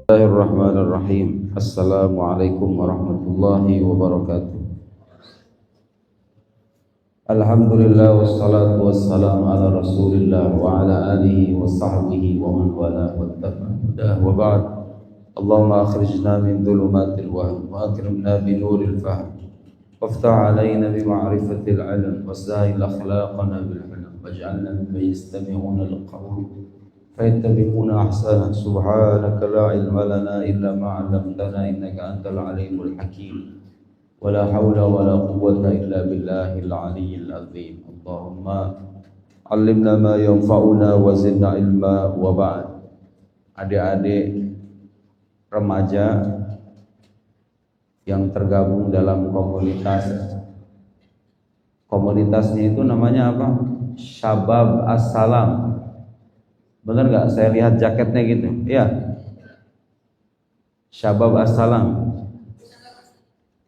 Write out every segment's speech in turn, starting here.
Bismillahirrahmanirrahim. Assalamualaikum warahmatullahi wabarakatuh. Alhamdulillah wassalatu wassalamu ala Rasulillah wa ala alihi wa sahbihi wa man wala wa ba'd. Allahumma akhrijna min dhulumatil wahm wa akrimna bi nuril fahm. Waftah alaina bi ma'rifatil ilm wasda'il akhlaqana bil hilm waj'alna mimman yastami'una al-qawl فيتبعون أحسنه. سبحانك لا علم لنا إلا ما علمتنا إنك أنت العليم الحكيم ولا حول ولا قوة إلا بالله العلي العظيم. اللهم علمنا ما ينفعنا وزدنا علما وبعد. Adik-adik remaja yang tergabung dalam komunitasnya itu namanya apa? Syabab As-Salam. Benar nggak? Saya lihat jaketnya gitu. Iya. Syabab As-Salam.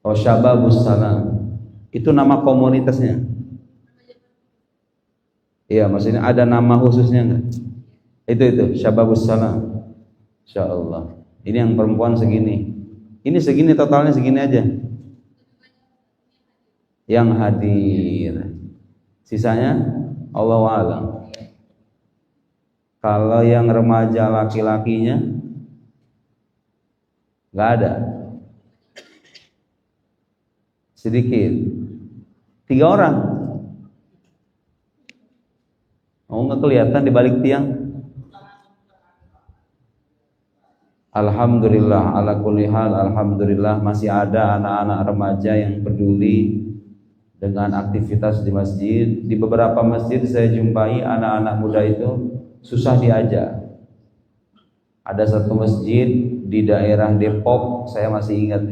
Oh, Syababus Salam. Itu nama komunitasnya. Iya, maksudnya ada nama khususnya nggak? Itu Syababus Salam. Insyaallah. Ini yang perempuan segini. Ini segini, totalnya segini aja. Yang hadir. Sisanya Allahu a'lam. Kalau yang remaja laki-lakinya nggak ada, sedikit, 3 orang. Oh, nggak kelihatan di balik tiang. Alhamdulillah ala kulli hal, alhamdulillah masih ada anak-anak remaja yang peduli dengan aktivitas di masjid. Di beberapa masjid saya jumpai anak-anak muda itu susah diajak. Ada satu masjid di daerah Depok, saya masih ingat.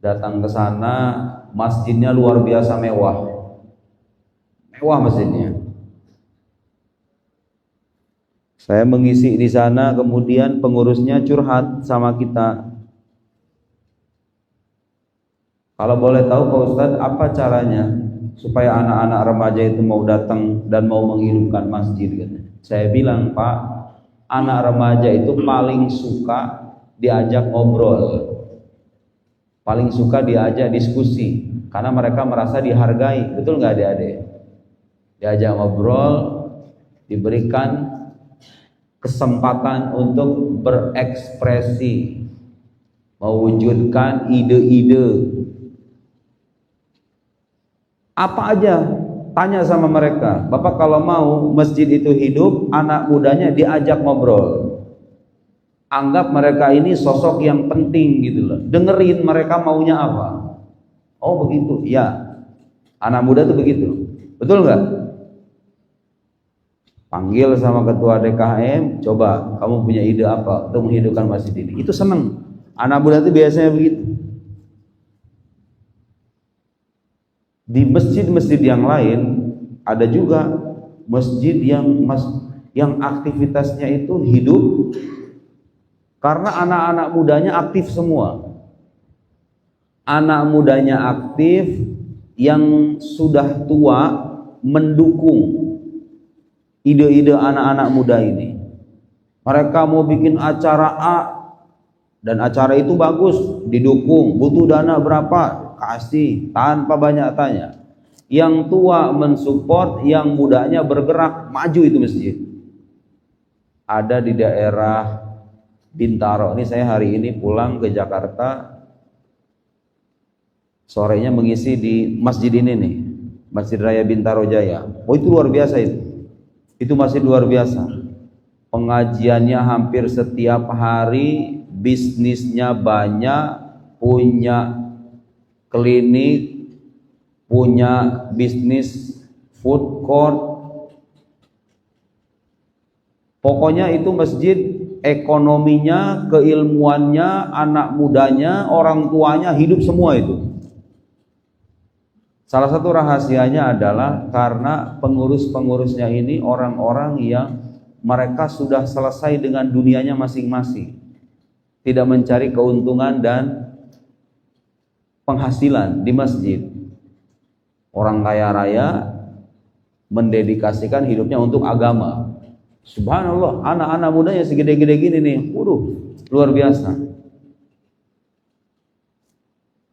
Datang ke sana, masjidnya luar biasa mewah. Mewah masjidnya. Saya mengisi di sana, kemudian pengurusnya curhat sama kita. Kalau boleh tahu Pak Ustadz, apa caranya supaya anak-anak remaja itu mau datang dan mau menghidupkan masjid gitu. Saya bilang, Pak, anak remaja itu paling suka diajak ngobrol, paling suka diajak diskusi, karena mereka merasa dihargai. Betul nggak adik-adik? Diajak ngobrol, diberikan kesempatan untuk berekspresi, mewujudkan ide-ide. Apa aja? Tanya sama mereka, Bapak kalau mau masjid itu hidup, anak mudanya diajak ngobrol. Anggap mereka ini sosok yang penting gitu loh. Dengerin mereka maunya apa. Oh begitu, ya. Anak muda tuh begitu. Betul nggak? Panggil sama ketua DKM, coba kamu punya ide apa untuk menghidupkan masjid ini. Itu seneng. Anak muda tuh biasanya begitu. Di masjid-masjid yang lain ada juga masjid yang aktivitasnya itu hidup karena anak-anak mudanya aktif semua. Anak mudanya aktif, yang sudah tua mendukung ide-ide anak-anak muda ini. Mereka mau bikin acara A dan acara itu bagus, didukung, butuh dana berapa? Kasih tanpa banyak tanya. Yang tua mensupport, yang mudanya bergerak maju itu masjid. Ada di daerah Bintaro. Ini saya hari ini pulang ke Jakarta, sorenya mengisi di masjid ini nih, Masjid Raya Bintaro Jaya. Oh itu luar biasa itu masjid luar biasa. Pengajiannya hampir setiap hari, bisnisnya banyak, punya klinik, punya bisnis food court. Pokoknya itu masjid, ekonominya, keilmuannya, anak mudanya, orang tuanya hidup semua itu. Salah satu rahasianya adalah karena pengurus-pengurusnya ini orang-orang yang mereka sudah selesai dengan dunianya masing-masing, tidak mencari keuntungan dan penghasilan di masjid. Orang kaya raya mendedikasikan hidupnya untuk agama. Subhanallah, anak-anak mudanya segede-gede gini nih, waduh, Luar biasa.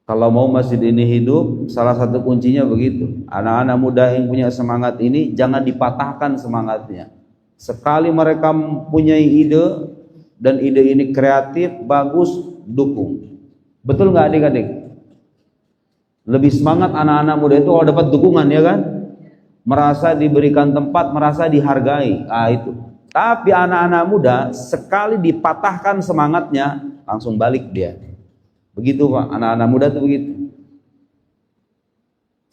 Kalau mau masjid ini hidup, salah satu kuncinya begitu. Anak-anak muda yang punya semangat ini jangan dipatahkan semangatnya. Sekali mereka mempunyai ide dan ide ini kreatif, bagus, dukung. Betul nggak adik-adik? Lebih semangat anak-anak muda itu kalau dapat dukungan, ya kan? Merasa diberikan tempat, merasa dihargai. Itu. Tapi anak-anak muda sekali dipatahkan semangatnya, langsung balik dia. Begitu Pak, anak-anak muda tuh begitu.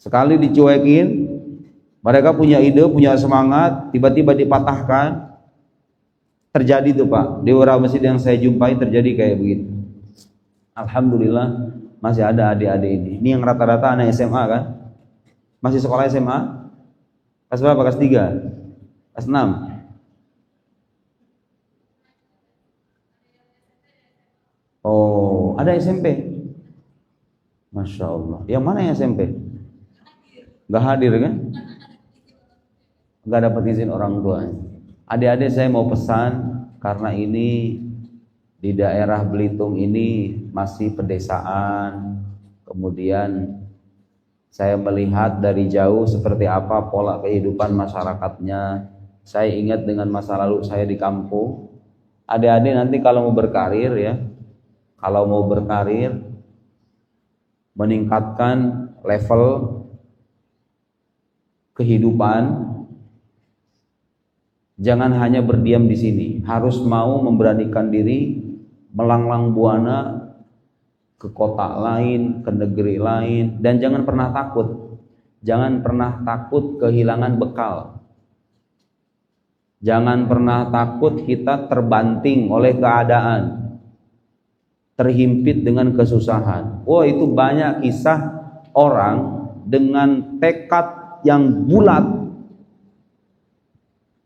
Sekali dicuekin, mereka punya ide, punya semangat, tiba-tiba dipatahkan. Terjadi tuh Pak, di beberapa masjid yang saya jumpai terjadi kayak begitu. Alhamdulillah masih ada adik-adik ini. Ini yang rata-rata anak SMA kan? Masih sekolah SMA? Kelas berapa? Kelas 3? Kelas 6? Oh, ada SMP? Masya Allah. Yang mana yang SMP? Gak hadir kan? Gak dapat izin orang tua. Adik-adik saya mau pesan, karena ini di daerah Belitung ini masih pedesaan. Kemudian saya melihat dari jauh seperti apa pola kehidupan masyarakatnya. Saya ingat dengan masa lalu saya di kampung. Adik-adik nanti kalau mau berkarir ya, kalau mau berkarir, meningkatkan level kehidupan, jangan hanya berdiam di sini, harus mau memberanikan diri melanglang buana ke kota lain, ke negeri lain, dan jangan pernah takut. Jangan pernah takut kehilangan bekal. Jangan pernah takut kita terbanting oleh keadaan, terhimpit dengan kesusahan. Oh, itu banyak kisah orang dengan tekad yang bulat,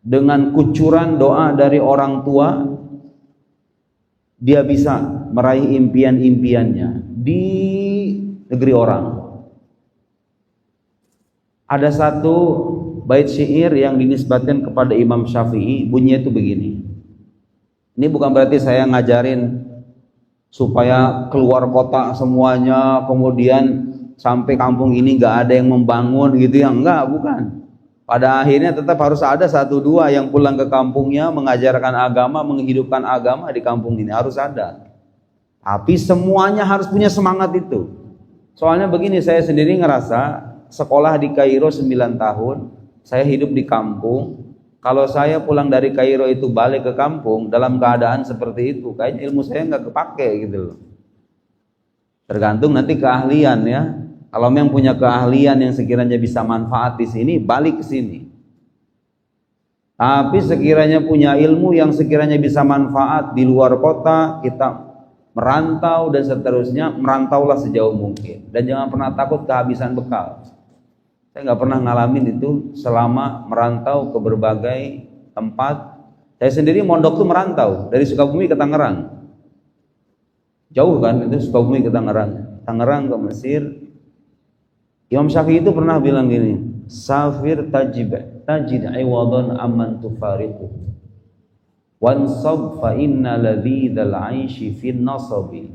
dengan kucuran doa dari orang tua, dia bisa meraih impian-impiannya di negeri orang. Ada satu bait syair yang dinisbatkan kepada Imam Syafi'i, bunyinya itu begini. Ini bukan berarti saya ngajarin supaya keluar kota semuanya, kemudian sampai kampung ini nggak ada yang membangun gitu ya, enggak, bukan. Pada akhirnya tetap harus ada satu dua yang pulang ke kampungnya mengajarkan agama, menghidupkan agama di kampung ini, harus ada. Tapi semuanya harus punya semangat itu. Soalnya begini, saya sendiri ngerasa sekolah di Kairo 9 tahun, saya hidup di kampung. Kalau saya pulang dari Kairo itu balik ke kampung dalam keadaan seperti itu, kayaknya ilmu saya nggak kepake gitu loh. Tergantung nanti keahlian ya. Kalau memang punya keahlian yang sekiranya bisa manfaat di sini, balik ke sini. Tapi sekiranya punya ilmu yang sekiranya bisa manfaat di luar kota, kita merantau dan seterusnya, merantaulah sejauh mungkin. Dan jangan pernah takut kehabisan bekal. Saya nggak pernah ngalamin itu selama merantau ke berbagai tempat. Saya sendiri mondok tuh merantau dari Sukabumi ke Tangerang. Jauh kan itu, Sukabumi ke Tangerang, Tangerang ke Mesir. Imam Syafi'i itu pernah bilang gini, safir tajid iwadhan amman tufariqu wansab fa inna ladzidal aishi fin nasabi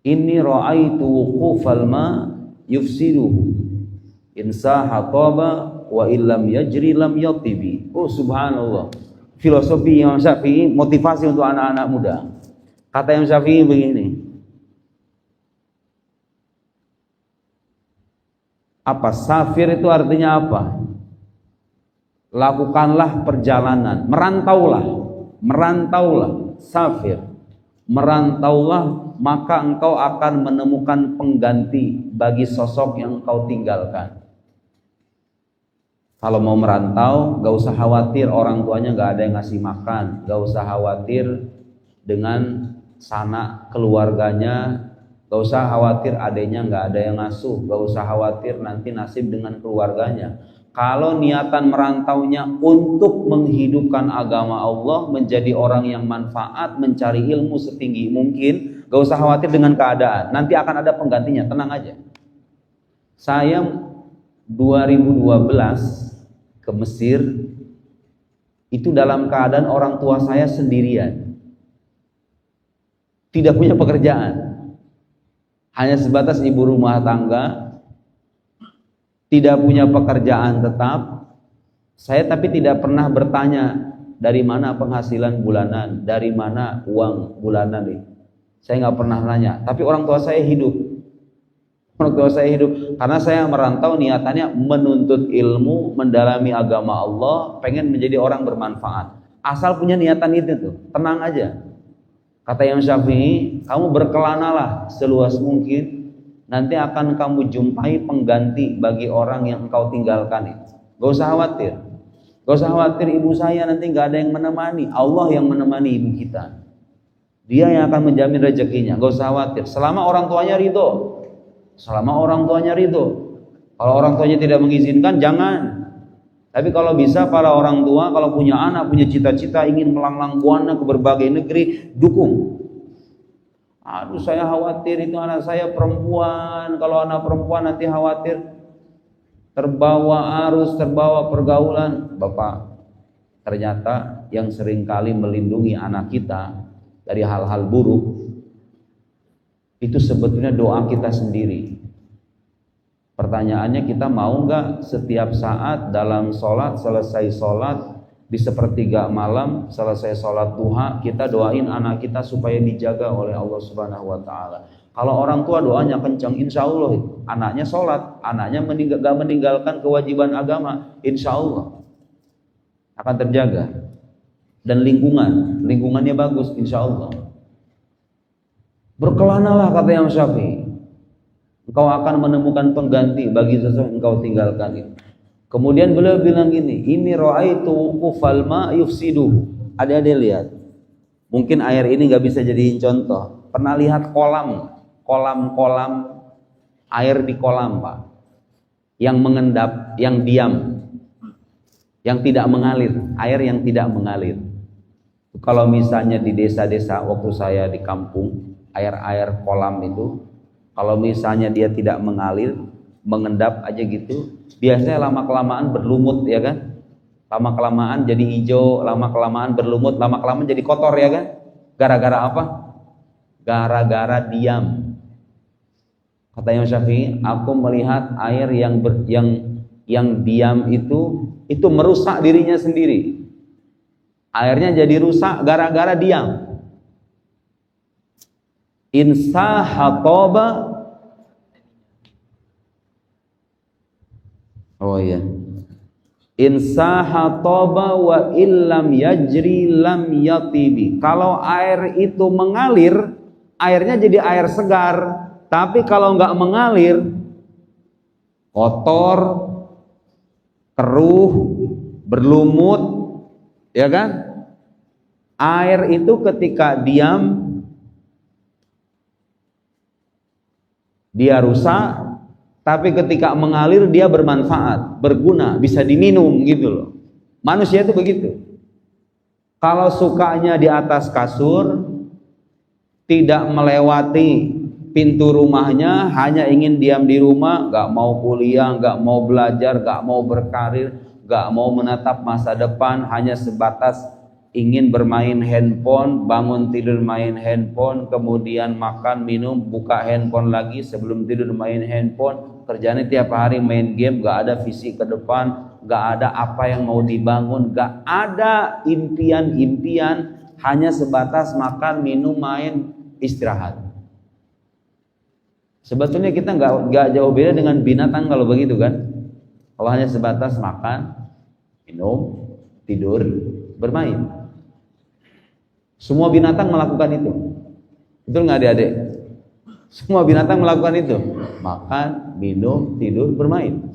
inni ra'aitu wuqufal ma yufsiduhu insaha taba wa illam yajri lam yatibi. Oh subhanallah, filosofi Imam Syafi'i, motivasi untuk anak-anak muda. Kata Imam Syafi'i begini, apa safir itu artinya apa? Lakukanlah perjalanan, merantaulah, safir, merantaulah, maka engkau akan menemukan pengganti bagi sosok yang engkau tinggalkan. Kalau mau merantau, gak usah khawatir orang tuanya gak ada yang ngasih makan, gak usah khawatir dengan sanak keluarganya, gak usah khawatir adanya gak ada yang ngasuh, gak usah khawatir nanti nasib dengan keluarganya. Kalau niatan merantaunya untuk menghidupkan agama Allah, menjadi orang yang manfaat, mencari ilmu setinggi mungkin, gak usah khawatir dengan keadaan, nanti akan ada penggantinya, tenang aja. Saya 2012 ke Mesir, itu dalam keadaan orang tua saya sendirian. tidak punya pekerjaan, hanya sebatas ibu rumah tangga, tidak punya pekerjaan tetap. Saya tapi tidak pernah bertanya dari mana penghasilan bulanan, dari mana uang bulanan nih. Saya nggak pernah nanya. Tapi orang tua saya hidup. Orang tua saya hidup karena saya merantau niatannya menuntut ilmu, mendalami agama Allah, pengen menjadi orang bermanfaat. Asal punya niatan itu tuh, tenang aja. Kata Imam Syafi'i, kamu berkelanalah seluas mungkin, nanti akan kamu jumpai pengganti bagi orang yang engkau tinggalkan itu. Gak usah khawatir. Gak usah khawatir ibu saya nanti gak ada yang menemani. Allah yang menemani ibu kita. Dia yang akan menjamin rezekinya. Gak usah khawatir. Selama orang tuanya ridho. Selama orang tuanya ridho. Kalau orang tuanya tidak mengizinkan, jangan. Tapi kalau bisa para orang tua kalau punya anak, punya cita-cita ingin melanglang buana ke berbagai negeri, dukung. Aduh saya khawatir itu anak saya perempuan, kalau anak perempuan nanti khawatir terbawa arus, terbawa pergaulan. Bapak, ternyata yang seringkali melindungi anak kita dari hal-hal buruk itu sebetulnya doa kita sendiri. Pertanyaannya, kita mau nggak setiap saat dalam sholat, selesai sholat di sepertiga malam, selesai sholat duha, kita doain anak kita supaya dijaga oleh Allah Subhanahu Wa Taala. Kalau orang tua doanya kencang, insya Allah anaknya sholat, anaknya nggak meninggalkan kewajiban agama, insya Allah akan terjaga. Dan lingkungannya bagus, insya Allah. Berkelanalah kata Imam Syafi'i. Engkau akan menemukan pengganti bagi sesuatu yang engkau tinggalkan itu. Kemudian beliau bilang gini, ini ra'aitu wuqufal ma yufsiduhu. Adik-adik lihat. Mungkin air ini nggak bisa jadiin contoh. Pernah lihat kolam air di kolam, Pak? Yang mengendap, yang diam. Yang tidak mengalir, air yang tidak mengalir. Kalau misalnya di desa-desa waktu saya di kampung, air-air kolam itu kalau misalnya dia tidak mengalir, mengendap aja gitu, biasanya lama-kelamaan berlumut ya kan? Lama-kelamaan jadi hijau, lama-kelamaan berlumut, lama-kelamaan jadi kotor ya kan? Gara-gara apa? Gara-gara diam. Kata Imam Syafi'i, aku melihat air yang diam itu merusak dirinya sendiri. Airnya jadi rusak gara-gara diam. Insahatoba. Oh iya. Insahatoba wa illam yajri lam yatibi. Kalau air itu mengalir, airnya jadi air segar. Tapi kalau nggak mengalir, kotor, keruh, berlumut, ya kan? Air itu ketika diam dia rusak, tapi ketika mengalir dia bermanfaat, berguna, bisa diminum gitu loh. Manusia itu begitu. Kalau sukanya di atas kasur, tidak melewati pintu rumahnya, hanya ingin diam di rumah, gak mau kuliah, gak mau belajar, gak mau berkarir, gak mau menatap masa depan, hanya sebatas ingin bermain handphone, bangun tidur main handphone, kemudian makan, minum, buka handphone lagi, sebelum tidur main handphone, kerjanya tiap hari main game, gak ada visi ke depan, gak ada apa yang mau dibangun, gak ada impian-impian, hanya sebatas makan, minum, main, istirahat. Sebetulnya kita gak jauh beda dengan binatang kalau begitu kan. Kalau hanya sebatas makan, minum, tidur, bermain. Semua binatang melakukan itu. Betul nggak adik-adik? Semua binatang melakukan itu. Makan, minum, tidur, bermain.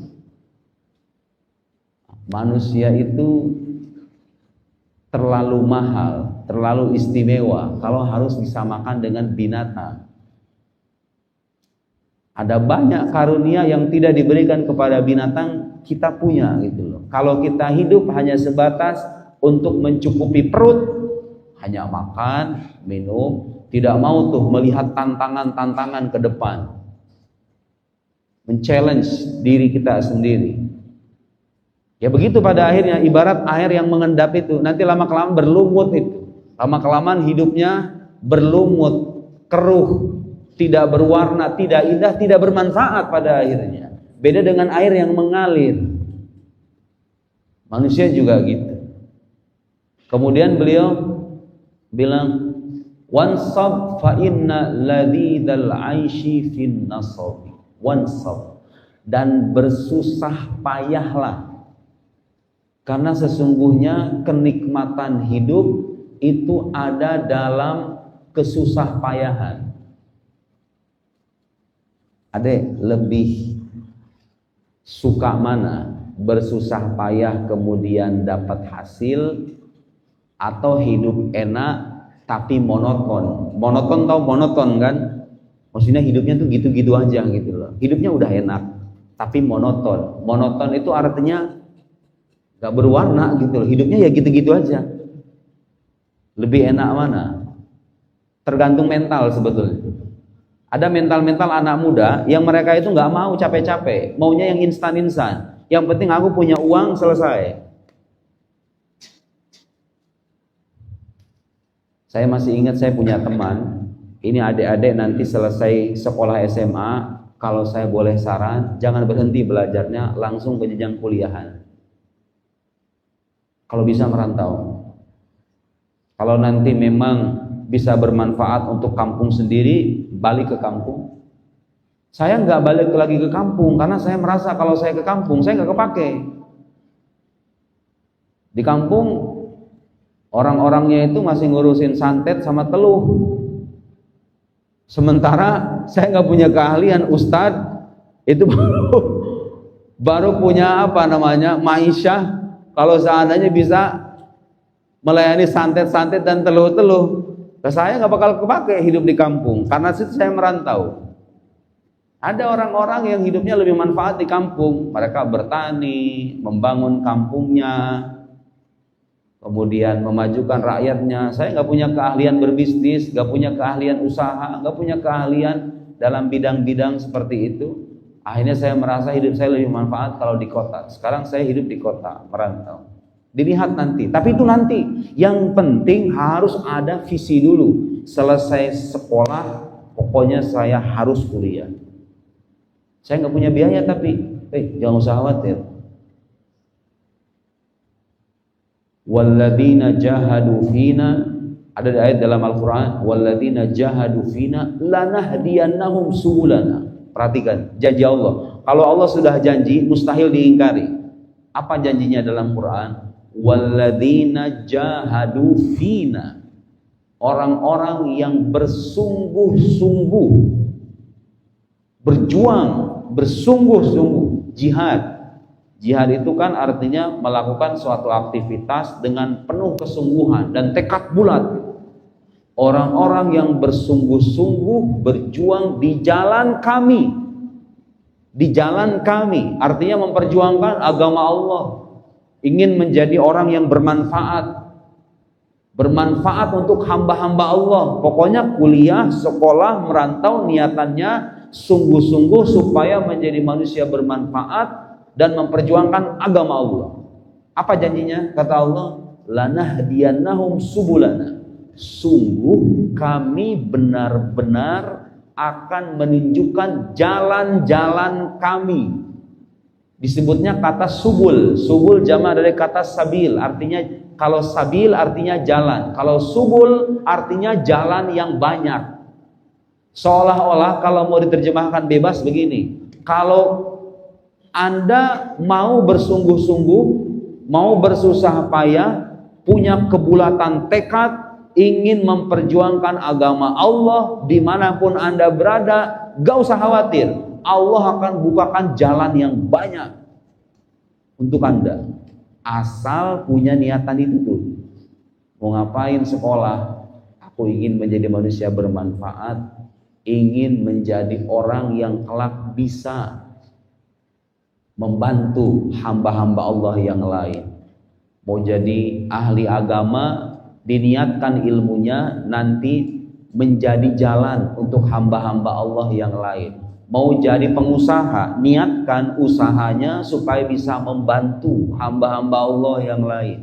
Manusia itu terlalu mahal, terlalu istimewa kalau harus disamakan dengan binatang. Ada banyak karunia yang tidak diberikan kepada binatang, kita punya gitu loh. Kalau kita hidup hanya sebatas untuk mencukupi perut, hanya makan, minum, tidak mau tuh melihat tantangan-tantangan ke depan, men-challenge diri kita sendiri. Ya begitu pada akhirnya, ibarat air yang mengendap itu, nanti lama-kelamaan berlumut itu, lama-kelamaan hidupnya berlumut, keruh, tidak berwarna, tidak indah, tidak bermanfaat pada akhirnya. Beda dengan air yang mengalir. Manusia juga gitu. Kemudian beliau bilang, wansab fa inna ladidal aishi fin nasabi. Wansab, dan bersusah payahlah, karena sesungguhnya kenikmatan hidup itu ada dalam kesusah payahan. Adek, lebih suka mana? Bersusah payah kemudian dapat hasil, atau hidup enak tapi monoton? Monoton, tahu monoton kan? Maksudnya hidupnya tuh gitu-gitu aja gitu loh. Hidupnya udah enak tapi monoton. Monoton itu artinya gak berwarna gitu loh. Hidupnya ya gitu-gitu aja. Lebih enak mana? Tergantung mental sebetulnya. Ada mental-mental anak muda yang mereka itu gak mau capek-capek, maunya yang instan-instan. Yang penting aku punya uang, selesai. Saya masih ingat, saya punya teman, ini adik-adik nanti selesai sekolah SMA, kalau saya boleh saran, jangan berhenti belajarnya, langsung ke jenjang kuliahan. Kalau bisa merantau. Kalau nanti memang bisa bermanfaat untuk kampung sendiri, balik ke kampung. Saya nggak balik lagi ke kampung karena saya merasa kalau saya ke kampung saya nggak kepake. Di kampung orang-orangnya itu masih ngurusin santet sama teluh. Sementara saya nggak punya keahlian, ustadz itu baru punya apa namanya maisyah. Kalau seandainya bisa melayani santet-santet dan teluh-teluh, saya nggak bakal kepake hidup di kampung karena situ saya merantau. Ada orang-orang yang hidupnya lebih manfaat di kampung, mereka bertani, membangun kampungnya, kemudian memajukan rakyatnya. Saya nggak punya keahlian berbisnis, nggak punya keahlian usaha, nggak punya keahlian dalam bidang-bidang seperti itu. Akhirnya saya merasa hidup saya lebih manfaat kalau di kota. Sekarang saya hidup di kota, merantau. Dilihat nanti, tapi itu nanti. Yang penting harus ada visi dulu. Selesai sekolah, pokoknya saya harus kuliah. Saya nggak punya biaya, tapi jangan usah khawatir. Walladzina jahadu fina, ada ayat dalam Al-Quran, walladzina jahadu fina lanahdiyannahum subulana. Perhatikan janji Allah. Kalau Allah sudah janji, mustahil diingkari. Apa janjinya dalam Quran? Walladzina jahadu fina, orang-orang yang bersungguh-sungguh berjuang, bersungguh-sungguh jihad. Jihad itu kan artinya melakukan suatu aktivitas dengan penuh kesungguhan dan tekad bulat. Orang-orang yang bersungguh-sungguh berjuang di jalan kami. Di jalan kami artinya memperjuangkan agama Allah. Ingin menjadi orang yang bermanfaat. Bermanfaat untuk hamba-hamba Allah. Pokoknya kuliah, sekolah, merantau, niatannya sungguh-sungguh supaya menjadi manusia bermanfaat dan memperjuangkan agama Allah. Apa janjinya? Kata Allah, lanahdiyannahum subulana. Sungguh kami benar-benar akan menunjukkan jalan-jalan kami. Disebutnya kata subul. Subul jama' dari kata sabil. Artinya kalau sabil artinya jalan. Kalau subul artinya jalan yang banyak. Seolah-olah kalau mau diterjemahkan bebas begini. Kalau Anda mau bersungguh-sungguh, mau bersusah payah, punya kebulatan tekad, ingin memperjuangkan agama Allah dimanapun Anda berada, gak usah khawatir. Allah akan bukakan jalan yang banyak untuk Anda. Asal punya niatan itu tuh. Mau ngapain sekolah? Aku ingin menjadi manusia bermanfaat, ingin menjadi orang yang kelak bisa membantu hamba-hamba Allah yang lain. Mau jadi ahli agama, diniatkan ilmunya nanti menjadi jalan untuk hamba-hamba Allah yang lain. Mau jadi pengusaha, niatkan usahanya supaya bisa membantu hamba-hamba Allah yang lain.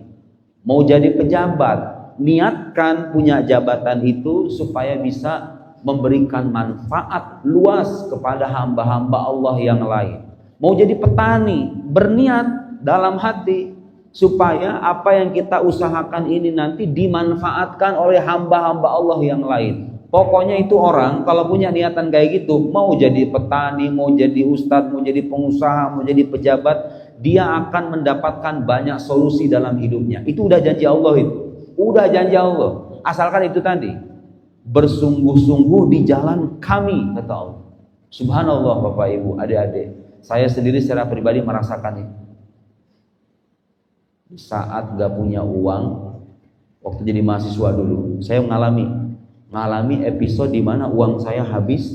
Mau jadi pejabat, niatkan punya jabatan itu supaya bisa memberikan manfaat luas kepada hamba-hamba Allah yang lain. Mau jadi petani, berniat dalam hati supaya apa yang kita usahakan ini nanti dimanfaatkan oleh hamba-hamba Allah yang lain. Pokoknya itu orang kalau punya niatan kayak gitu, mau jadi petani, mau jadi ustadz, mau jadi pengusaha, mau jadi pejabat, dia akan mendapatkan banyak solusi dalam hidupnya. Itu udah janji Allah itu. Udah janji Allah. Asalkan itu tadi, bersungguh-sungguh di jalan kami, kata Allah. Subhanallah Bapak Ibu, adik-adik. Saya sendiri secara pribadi merasakan itu. Saat gak punya uang, waktu jadi mahasiswa dulu, saya mengalami episode di mana uang saya habis,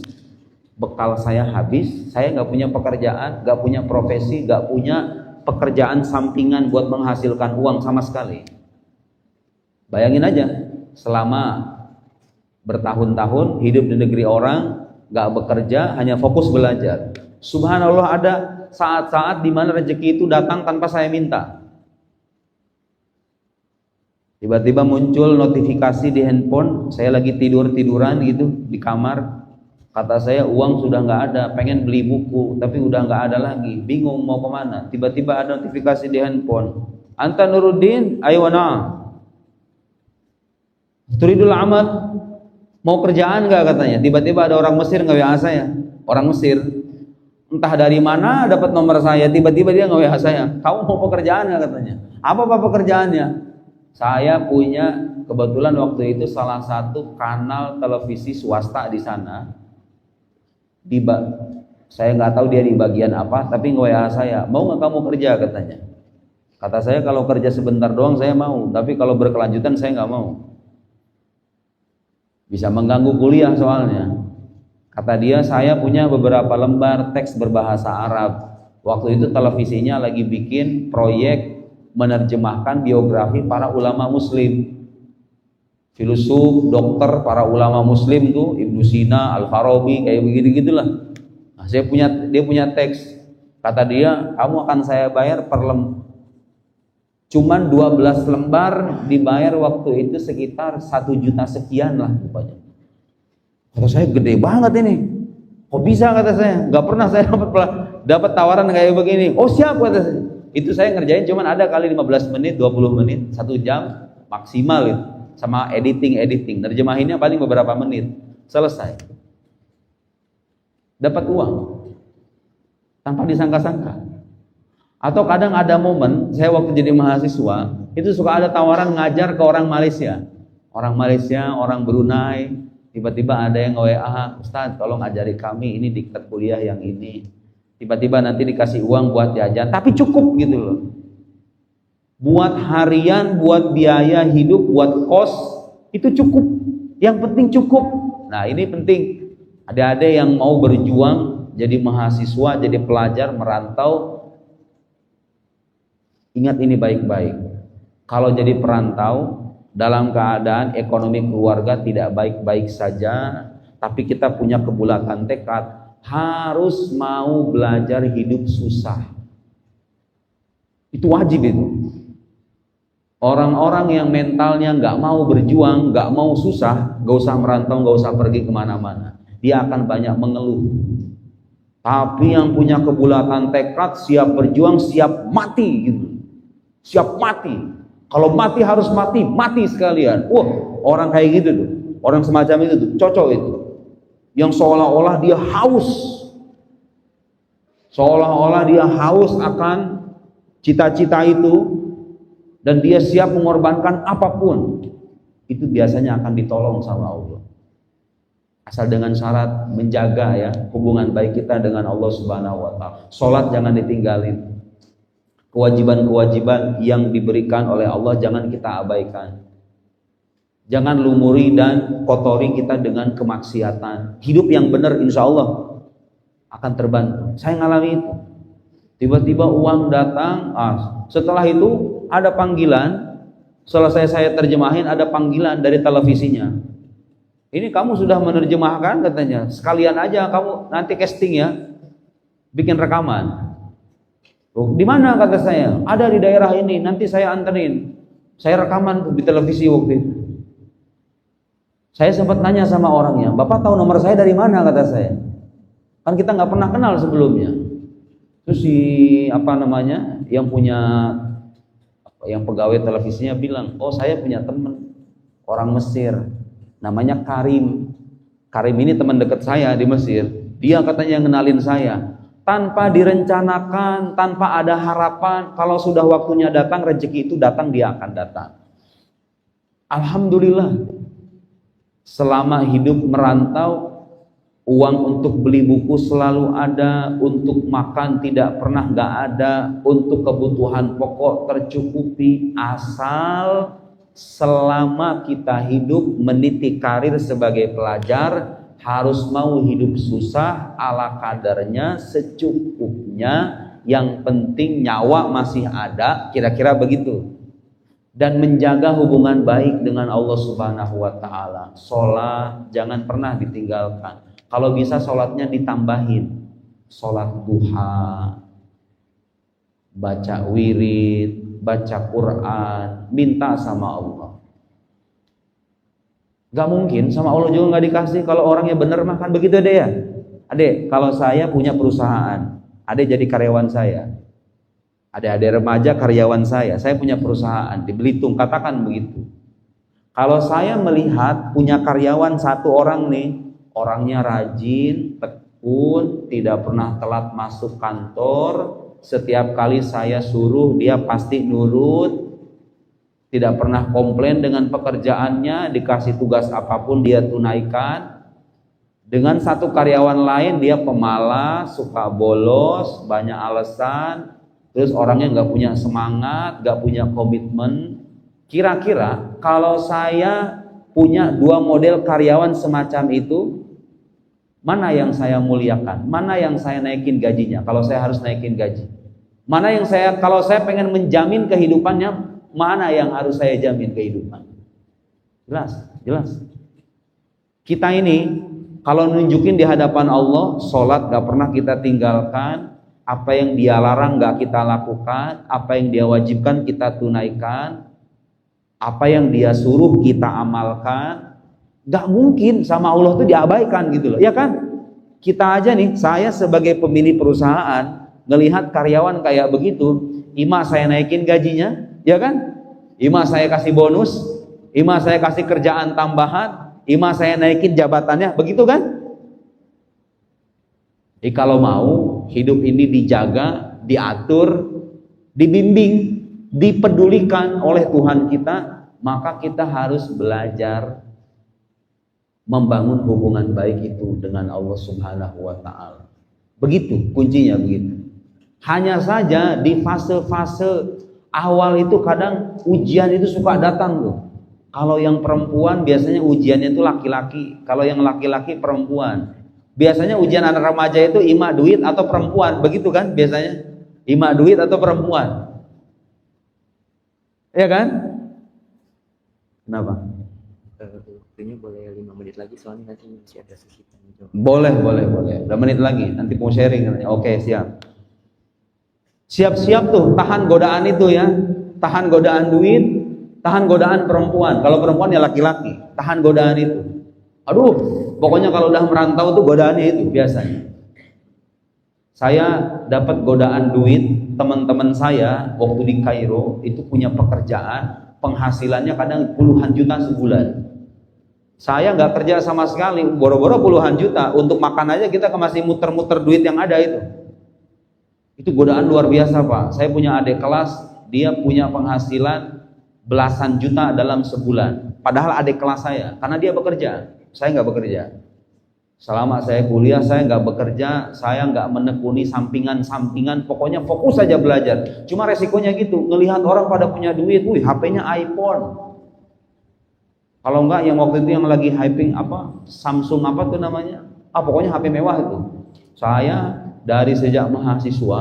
bekal saya habis, saya gak punya pekerjaan, gak punya profesi, gak punya pekerjaan sampingan buat menghasilkan uang sama sekali. Bayangin aja, selama bertahun-tahun hidup di negeri orang, gak bekerja, hanya fokus belajar. Subhanallah, ada saat-saat di mana rezeki itu datang tanpa saya minta. Tiba-tiba muncul notifikasi di handphone, saya lagi tiduran gitu di kamar. Kata saya uang sudah nggak ada, pengen beli buku tapi udah nggak ada lagi, bingung mau kemana. Tiba-tiba ada notifikasi di handphone, Anta Nuruddin, ayo na. Turidul amal, mau kerjaan nggak katanya. Tiba-tiba ada orang Mesir nge-WA saya, orang Mesir, entah dari mana dapat nomor saya, tiba-tiba dia nge-WA saya, kamu mau pekerjaan nggak katanya. Apa pekerjaannya? Saya punya kebetulan waktu itu salah satu kanal televisi swasta di sana. Saya nggak tahu dia di bagian apa, tapi nge-WA saya, mau nggak kamu kerja katanya. Kata saya kalau kerja sebentar doang saya mau, tapi kalau berkelanjutan saya nggak mau. Bisa mengganggu kuliah soalnya. Kata dia saya punya beberapa lembar teks berbahasa Arab. Waktu itu televisinya lagi bikin proyek menerjemahkan biografi para ulama muslim, filosof, dokter, para ulama muslim tuh Ibnu Sina, Al-Farabi, kayak begitu-gitulah. Nah, dia punya teks. Kata dia, kamu akan saya bayar per cuman 12 lembar dibayar waktu itu sekitar 1 juta sekian lah rupanya. Kata saya gede banget ini. Kok bisa kata saya? Gak pernah saya dapat tawaran kayak begini. Oh siap kata saya. Itu saya ngerjain cuman ada kali 15 menit, 20 menit, 1 jam maksimal itu. Sama editing, nerjemahinnya paling beberapa menit, selesai. Dapat uang tanpa disangka-sangka. Atau kadang ada momen, saya waktu jadi mahasiswa, itu suka ada tawaran ngajar ke orang Malaysia, orang Brunei, tiba-tiba ada yang nge-WA, Ustaz tolong ajari kami ini diktat kuliah yang ini. Tiba-tiba nanti dikasih uang buat jajan, tapi cukup gitu loh. Buat harian, buat biaya hidup, buat kos, itu cukup. Yang penting cukup. Nah ini penting. Ada yang mau berjuang, jadi mahasiswa, jadi pelajar, merantau. Ingat ini baik-baik. Kalau jadi perantau, dalam keadaan ekonomi keluarga tidak baik-baik saja, tapi kita punya kebulatan tekad, harus mau belajar hidup susah. Itu wajib itu. Orang-orang yang mentalnya nggak mau berjuang, nggak mau susah, nggak usah merantau, nggak usah pergi kemana-mana. Dia akan banyak mengeluh. Tapi yang punya kebulatan tekad, siap berjuang, siap mati gitu. Siap mati. Kalau mati harus mati, mati sekalian. Orang kayak gitu tuh, orang semacam itu tuh, cocok itu. Yang seolah-olah dia haus, akan cita-cita itu, dan dia siap mengorbankan apapun. Itu biasanya akan ditolong sama Allah. Asal dengan syarat menjaga ya hubungan baik kita dengan Allah Subhanahu wa taala. Salat jangan ditinggalin. Kewajiban-kewajiban yang diberikan oleh Allah jangan kita abaikan. Jangan lumuri dan kotori kita dengan kemaksiatan. Hidup yang benar insya Allah akan terbantu. Saya ngalami itu. Tiba-tiba uang datang. Setelah itu ada panggilan. Selesai saya terjemahin ada panggilan dari televisinya. Ini kamu sudah menerjemahkan katanya. Sekalian aja kamu nanti casting ya. Bikin rekaman. Di mana kata saya? Ada di daerah ini. Nanti saya anterin. Saya rekaman di televisi waktu itu. Saya sempat nanya sama orangnya, "Bapak tahu nomor saya dari mana?" kata saya. Kan kita nggak pernah kenal sebelumnya. Terus yang pegawai televisinya bilang, "Oh, saya punya teman orang Mesir, namanya Karim. Karim ini teman dekat saya di Mesir. Dia katanya yang kenalin saya. Tanpa direncanakan, tanpa ada harapan, kalau sudah waktunya datang, rezeki itu datang, dia akan datang." Alhamdulillah, selama hidup merantau, uang untuk beli buku selalu ada, untuk makan tidak pernah nggak ada, untuk kebutuhan pokok tercukupi, asal selama kita hidup meniti karir sebagai pelajar, harus mau hidup susah ala kadarnya, secukupnya, yang penting nyawa masih ada, kira-kira begitu. Dan menjaga hubungan baik dengan Allah Subhanahu wa ta'ala. Sholat jangan pernah ditinggalkan. Kalau bisa sholatnya ditambahin. Sholat duha, baca wirid, baca Quran, minta sama Allah. Gak mungkin sama Allah juga gak dikasih. Kalau orangnya bener mah kan begitu deh ya. Adek, kalau saya punya perusahaan, adek jadi karyawan saya. Ada remaja karyawan saya punya perusahaan di Belitung, katakan begitu. Kalau saya melihat punya karyawan satu orang nih, orangnya rajin, tekun, tidak pernah telat masuk kantor, setiap kali saya suruh dia pasti nurut, tidak pernah komplain dengan pekerjaannya, dikasih tugas apapun dia tunaikan. Dengan satu karyawan lain dia pemalas, suka bolos, banyak alasan, terus orangnya nggak punya semangat, nggak punya komitmen. Kira-kira kalau saya punya dua model karyawan semacam itu, mana yang saya muliakan? Mana yang saya naikin gajinya? Kalau saya harus naikin gaji, mana yang kalau saya pengen menjamin kehidupannya, mana yang harus saya jamin kehidupan? Jelas. Kita ini kalau nunjukin di hadapan Allah, sholat gak pernah kita tinggalkan. Apa yang dia larang gak kita lakukan, apa yang dia wajibkan kita tunaikan, apa yang dia suruh kita amalkan. Gak mungkin sama Allah itu diabaikan gitu loh, ya kan? Kita aja nih, saya sebagai pemilik perusahaan ngelihat karyawan kayak begitu, ima saya naikin gajinya, ya kan? Ima saya kasih bonus, ima saya kasih kerjaan tambahan, ima saya naikin jabatannya, begitu kan? Jadi kalau mau hidup ini dijaga, diatur, dibimbing, dipedulikan oleh Tuhan kita, maka kita harus belajar membangun hubungan baik itu dengan Allah Subhanahu wa ta'ala. Begitu kuncinya, begitu. Hanya saja di fase-fase awal itu kadang ujian itu suka datang tuh. Kalau yang perempuan biasanya ujiannya itu laki-laki, kalau yang laki-laki perempuan. Biasanya ujian anak remaja itu ima duit atau perempuan, begitu kan biasanya? Ima duit atau perempuan. Ya kan? Kenapa? Waktunya boleh 5 menit lagi, soalnya nanti masih ada sesi tanya jawab. Boleh. 2 menit lagi, nanti mau sharing. Oke, siap. Siap-siap tuh, tahan godaan itu ya. Tahan godaan duit, tahan godaan perempuan. Kalau perempuan ya laki-laki, tahan godaan itu. Aduh, pokoknya kalau udah merantau tuh godaannya itu biasanya. Saya dapat godaan duit, teman-teman saya waktu di Kairo itu punya pekerjaan, penghasilannya kadang puluhan juta sebulan. Saya nggak kerja sama sekali, boro-boro puluhan juta, untuk makan aja kita masih muter-muter duit yang ada itu. Itu godaan luar biasa Pak. Saya punya adik kelas, dia punya penghasilan belasan juta dalam sebulan. Padahal adik kelas saya, karena dia bekerja. Saya nggak bekerja. Selama saya kuliah saya nggak bekerja, saya nggak menekuni sampingan-sampingan, pokoknya fokus saja belajar. Cuma resikonya gitu, ngelihat orang pada punya duit, wih HP-nya iPhone. Kalau enggak yang waktu itu yang lagi hyping apa, Samsung apa tuh namanya, pokoknya HP mewah itu. Saya dari sejak mahasiswa,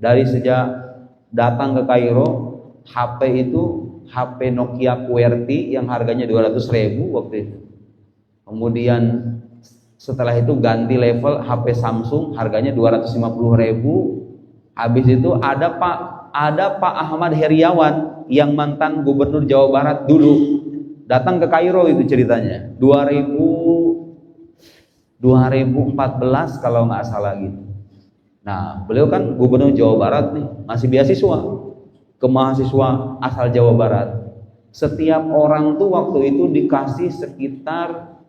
dari sejak datang ke Kairo, HP itu HP Nokia QWERTY yang harganya 200.000 waktu itu. Kemudian setelah itu ganti level HP Samsung, harganya 250.000. Habis itu ada Pak Ahmad Heriawan yang mantan gubernur Jawa Barat dulu, datang ke Kairo itu ceritanya 2014 kalau nggak salah gitu. Nah, beliau kan gubernur Jawa Barat nih, masih beasiswa ke mahasiswa asal Jawa Barat. Setiap orang tuh waktu itu dikasih sekitar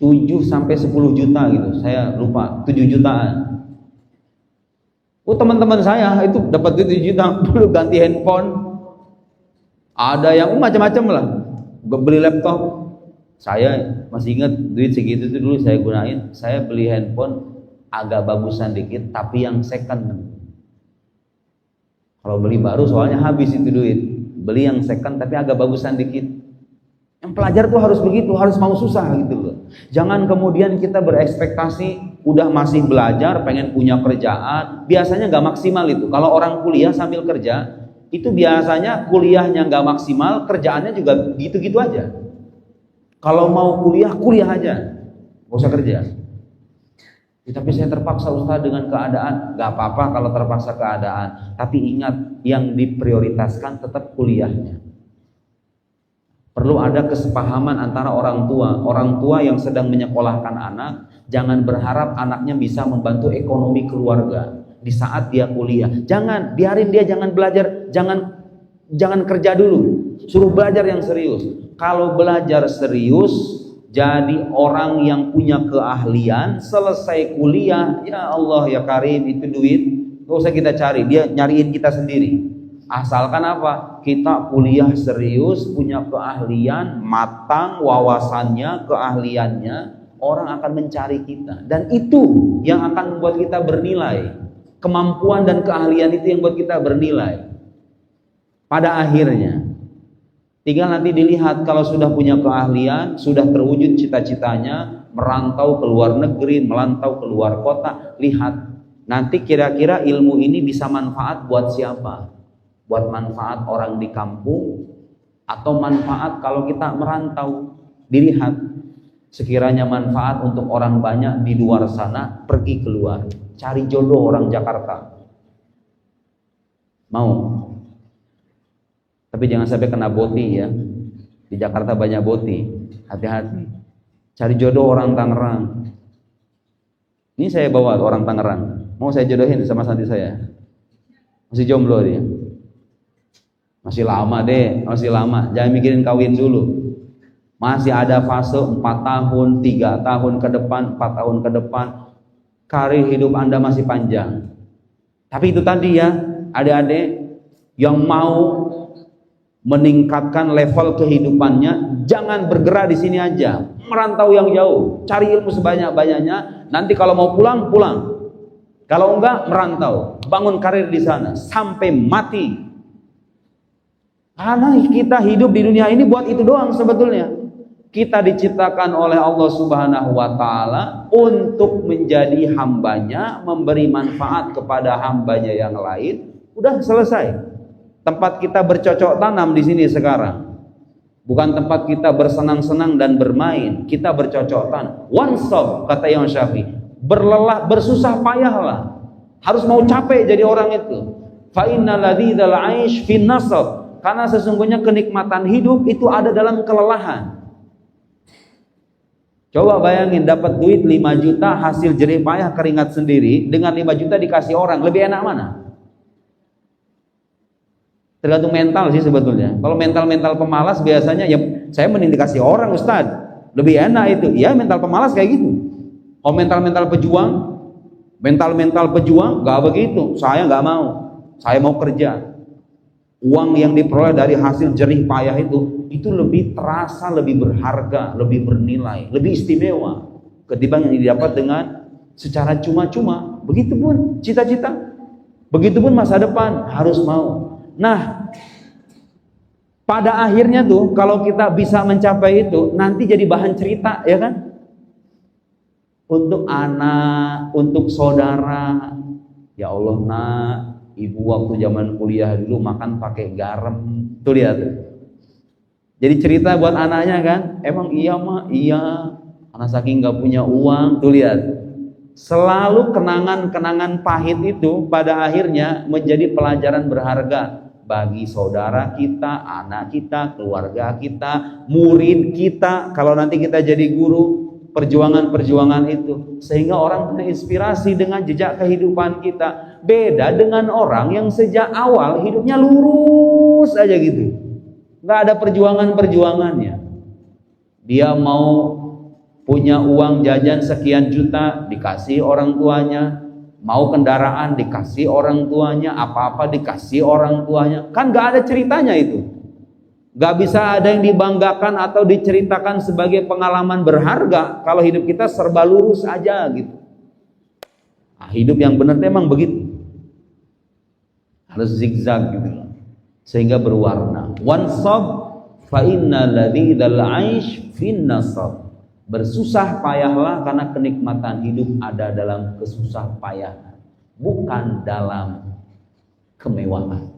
7 sampai 10 juta gitu. Saya lupa, 7 jutaan. Oh, teman-teman saya itu dapat 7 juta, belum ganti handphone. Ada yang macam-macam lah. Beli laptop. Saya masih ingat duit segitu itu dulu saya gunain. Saya beli handphone agak bagusan dikit, tapi yang second. Kalau beli baru soalnya habis itu duit. Beli yang second tapi agak bagusan dikit. Yang pelajar tuh harus begitu, harus mau susah gitu loh. Jangan kemudian kita berekspektasi udah masih belajar, pengen punya kerjaan. Biasanya nggak maksimal itu. Kalau orang kuliah sambil kerja, itu biasanya kuliahnya nggak maksimal, kerjaannya juga gitu-gitu aja. Kalau mau kuliah, kuliah aja, nggak usah kerja. Ya, tapi saya terpaksa Ustaz dengan keadaan. Gak apa-apa kalau terpaksa keadaan, tapi ingat yang diprioritaskan tetap kuliahnya. Perlu ada kesepahaman antara orang tua yang sedang menyekolahkan anak. Jangan berharap anaknya bisa membantu ekonomi keluarga di saat dia kuliah. Jangan, biarin dia jangan belajar, jangan kerja dulu. Suruh belajar yang serius. Kalau belajar serius, jadi orang yang punya keahlian, selesai kuliah, ya Allah ya Karim, itu duit gak usah kita cari, dia nyariin kita sendiri. Asalkan apa? Kita kuliah serius, punya keahlian, matang wawasannya, keahliannya, orang akan mencari kita. Dan itu yang akan membuat kita bernilai. Kemampuan dan keahlian itu yang buat kita bernilai. Pada akhirnya, tinggal nanti dilihat kalau sudah punya keahlian, sudah terwujud cita-citanya, merantau ke luar negeri, melantau ke luar kota, lihat nanti kira-kira ilmu ini bisa manfaat buat siapa? Buat manfaat orang di kampung atau manfaat kalau kita merantau. Dilihat sekiranya manfaat untuk orang banyak di luar sana, pergi keluar, cari jodoh orang Jakarta. Mau? Tapi jangan sampai kena boti ya. Di Jakarta banyak boti. Hati-hati. Cari jodoh orang Tangerang. Ini saya bawa orang Tangerang. Mau saya jodohin sama santri saya. Masih jomblo dia. Masih lama deh, masih lama. Jangan mikirin kawin dulu. Masih ada fase 4 tahun, 3 tahun ke depan, 4 tahun ke depan. Karir hidup Anda masih panjang. Tapi itu tadi ya, adik-adik yang mau meningkatkan level kehidupannya, jangan bergerak di sini aja, merantau yang jauh, cari ilmu sebanyak-banyaknya. Nanti kalau mau pulang, pulang. Kalau enggak, merantau, bangun karir di sana sampai mati. Karena kita hidup di dunia ini buat itu doang sebetulnya. Kita diciptakan oleh Allah Subhanahu wa Ta'ala untuk menjadi hambanya, memberi manfaat kepada hambanya yang lain. Udah selesai. Tempat kita bercocok tanam di sini sekarang. Bukan tempat kita bersenang-senang dan bermain. Kita bercocok tanam. Wansab, kata Imam Syafi'i. Berlelah, bersusah payahlah. Harus mau capek jadi orang itu. Fa innal ladzal 'aish fin nasab. Karena sesungguhnya kenikmatan hidup itu ada dalam kelelahan. Coba bayangin dapat duit 5 juta hasil jerih payah keringat sendiri, dengan 5 juta dikasih orang, lebih enak mana? Tergantung mental sih sebetulnya. Kalau mental pemalas biasanya ya saya mending dikasih orang Ustaz. Lebih enak itu. Ya mental pemalas kayak gitu. Kalau mental pejuang gak begitu. Saya gak mau. Saya mau kerja. Uang yang diperoleh dari hasil jerih payah itu lebih terasa, lebih berharga, lebih bernilai, lebih istimewa ketimbang yang didapat dengan secara cuma-cuma. Begitupun cita-cita, begitupun masa depan harus mau. Nah, pada akhirnya tuh kalau kita bisa mencapai itu, nanti jadi bahan cerita, ya kan? Untuk anak, untuk saudara. Ya Allah, nak, ibu waktu zaman kuliah dulu makan pakai garam. Tuh lihat. Jadi cerita buat anaknya kan. Emang iya mah? Iya. Karena saking gak punya uang. Tuh lihat. Selalu kenangan-kenangan pahit itu pada akhirnya menjadi pelajaran berharga. bagi saudara kita, anak kita, keluarga kita, murid kita, kalau nanti kita jadi guru, perjuangan-perjuangan itu, sehingga orang terinspirasi dengan jejak kehidupan kita. Beda dengan orang yang sejak awal hidupnya lurus aja gitu, nggak ada perjuangannya. Dia mau punya uang jajan sekian juta, dikasih orang tuanya. Mau kendaraan, dikasih orang tuanya. Apa-apa dikasih orang tuanya. Kan gak ada ceritanya itu. Gak bisa ada yang dibanggakan atau diceritakan sebagai pengalaman berharga kalau hidup kita serba lurus aja gitu. Nah, hidup yang benar memang begitu. Harus zigzag gitu. Sehingga berwarna. Wansab fa inna ladzal 'aish fin nasab. Bersusah payahlah karena kenikmatan hidup ada dalam kesusah payahan, bukan dalam kemewahan.